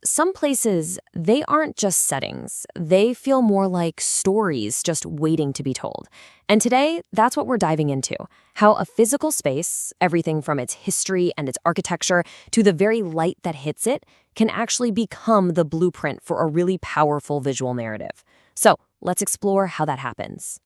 Some places, they aren't just settings. They feel more like stories just waiting to be told. And today, that's what we're diving into. How a physical space, everything from its history and its architecture to the very light that hits it, can actually become the blueprint for a really powerful visual narrative. So let's explore how that happens.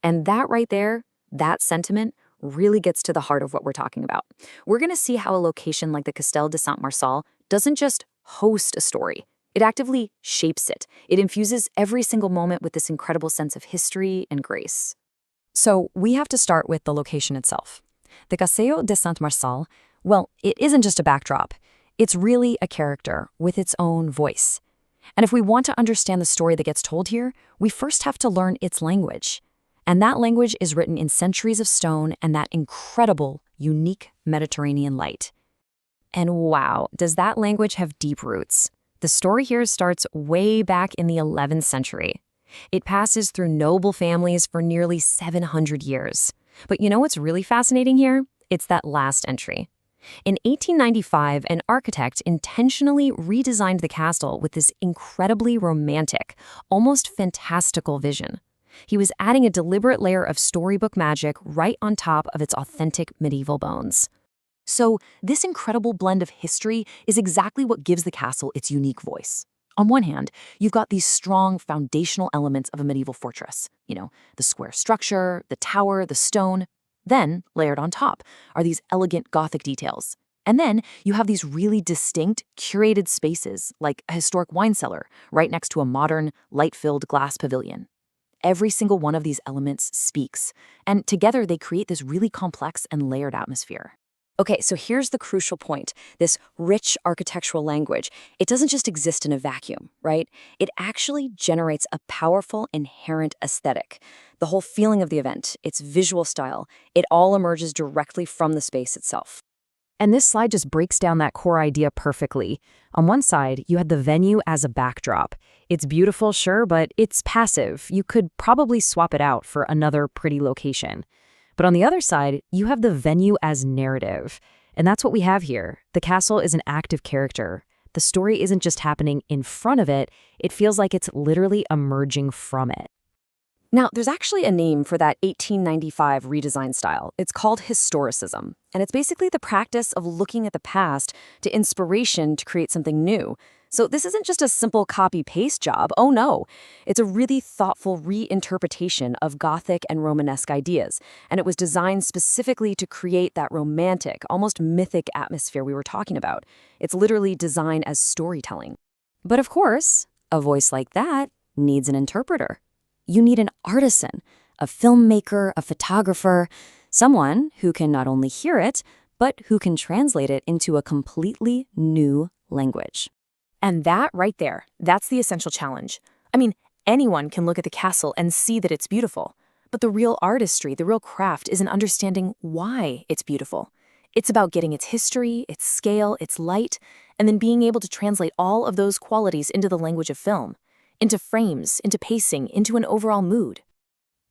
And that right there, that sentiment, really gets to the heart of what we're talking about. We're going to see how a location like the Castell de Sant Marçal doesn't just host a story. It actively shapes it. It infuses every single moment with this incredible sense of history and grace. So we have to start with the location itself. The Castell de Sant Marçal, well, it isn't just a backdrop. It's really a character with its own voice. And if we want to understand the story that gets told here, we first have to learn its language. And that language is written in centuries of stone and that incredible, unique Mediterranean light. And wow, does that language have deep roots? The story here starts way back in the 11th century. It passes through noble families for nearly 700 years. But you know what's really fascinating here? It's that last entry. In 1895, an architect intentionally redesigned the castle with this incredibly romantic, almost fantastical vision. He was adding a deliberate layer of storybook magic right on top of its authentic medieval bones. So this incredible blend of history is exactly what gives the castle its unique voice. On one hand, you've got these strong foundational elements of a medieval fortress. The square structure, the tower, the stone. Then, layered on top, are these elegant Gothic details. And then you have these really distinct, curated spaces, like a historic wine cellar, right next to a modern, light-filled glass pavilion. Every single one of these elements speaks, and together they create this really complex and layered atmosphere. Okay, so here's the crucial point. This rich architectural language, it doesn't just exist in a vacuum, right? It actually generates a powerful, inherent aesthetic. The whole feeling of the event, its visual style, it all emerges directly from the space itself. And this slide just breaks down that core idea perfectly. On one side, you had the venue as a backdrop. It's beautiful, sure, but it's passive. You could probably swap it out for another pretty location. But on the other side, you have the venue as narrative. And that's what we have here. The castle is an active character. The story isn't just happening in front of it, it feels like it's literally emerging from it. Now, there's actually a name for that 1895 redesign style. It's called historicism, and it's basically the practice of looking at the past to inspiration to create something new. So this isn't just a simple copy-paste job, oh no. It's a really thoughtful reinterpretation of Gothic and Romanesque ideas, and it was designed specifically to create that romantic, almost mythic atmosphere we were talking about. It's literally designed as storytelling. But of course, a voice like that needs an interpreter. You need an artisan, a filmmaker, a photographer, someone who can not only hear it, but who can translate it into a completely new language. And that right there, that's the essential challenge. I mean, anyone can look at the castle and see that it's beautiful. But the real artistry, the real craft is in understanding why it's beautiful. It's about getting its history, its scale, its light, and then being able to translate all of those qualities into the language of film. Into frames, into pacing, into an overall mood.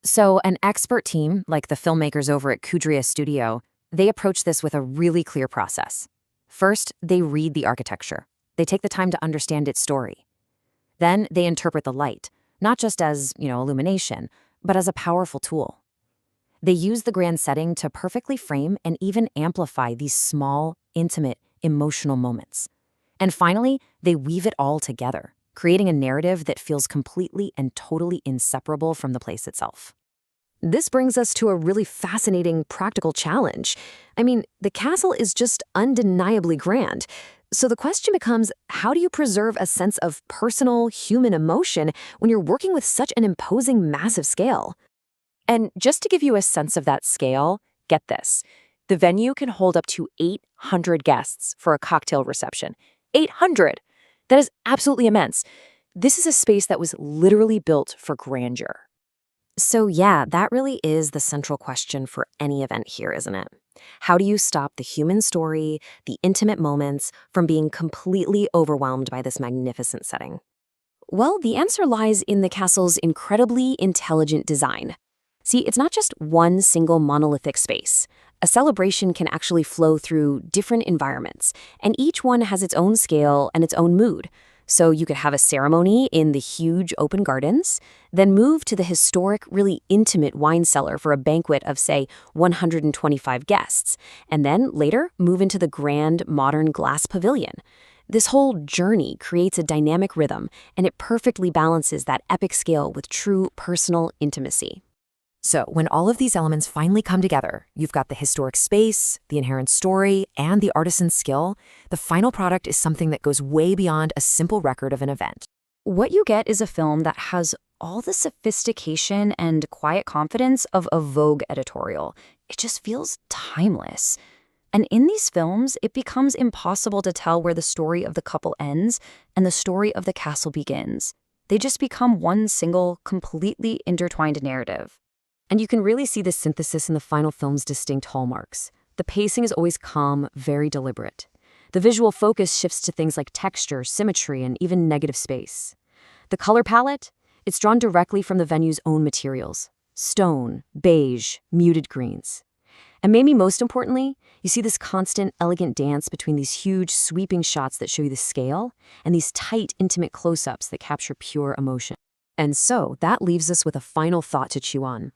So an expert team, like the filmmakers over at Kudria Studio, they approach this with a really clear process. First, they read the architecture. They take the time to understand its story. Then they interpret the light, not just as, illumination, but as a powerful tool. They use the grand setting to perfectly frame and even amplify these small, intimate, emotional moments. And finally, they weave it all together, creating a narrative that feels completely and totally inseparable from the place itself. This brings us to a really fascinating practical challenge. I mean, the castle is just undeniably grand. So the question becomes, how do you preserve a sense of personal, human emotion when you're working with such an imposing, massive scale? And just to give you a sense of that scale, get this. The venue can hold up to 800 guests for a cocktail reception. 800! That is absolutely immense. This is a space that was literally built for grandeur. So yeah, that really is the central question for any event here, isn't it? How do you stop the human story, the intimate moments, from being completely overwhelmed by this magnificent setting? Well, the answer lies in the castle's incredibly intelligent design. See, it's not just one single monolithic space. A celebration can actually flow through different environments, and each one has its own scale and its own mood. So you could have a ceremony in the huge open gardens, then move to the historic, really intimate wine cellar for a banquet of, say, 125 guests, and then later move into the grand, modern glass pavilion. This whole journey creates a dynamic rhythm, and it perfectly balances that epic scale with true personal intimacy. So, when all of these elements finally come together, you've got the historic space, the inherent story, and the artisan's skill. The final product is something that goes way beyond a simple record of an event. What you get is a film that has all the sophistication and quiet confidence of a Vogue editorial. It just feels timeless. And in these films, it becomes impossible to tell where the story of the couple ends and the story of the castle begins. They just become one single, completely intertwined narrative. And you can really see this synthesis in the final film's distinct hallmarks. The pacing is always calm, very deliberate. The visual focus shifts to things like texture, symmetry, and even negative space. The color palette? It's drawn directly from the venue's own materials. Stone, beige, muted greens. And maybe most importantly, you see this constant, elegant dance between these huge, sweeping shots that show you the scale and these tight, intimate close-ups that capture pure emotion. And so that leaves us with a final thought to chew on.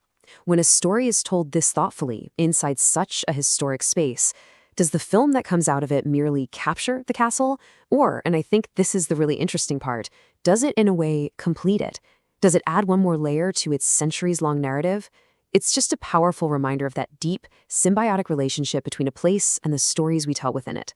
When a story is told this thoughtfully, inside such a historic space, does the film that comes out of it merely capture the castle? Or, and I think this is the really interesting part, does it in a way complete it? Does it add one more layer to its centuries-long narrative? It's just a powerful reminder of that deep, symbiotic relationship between a place and the stories we tell within it.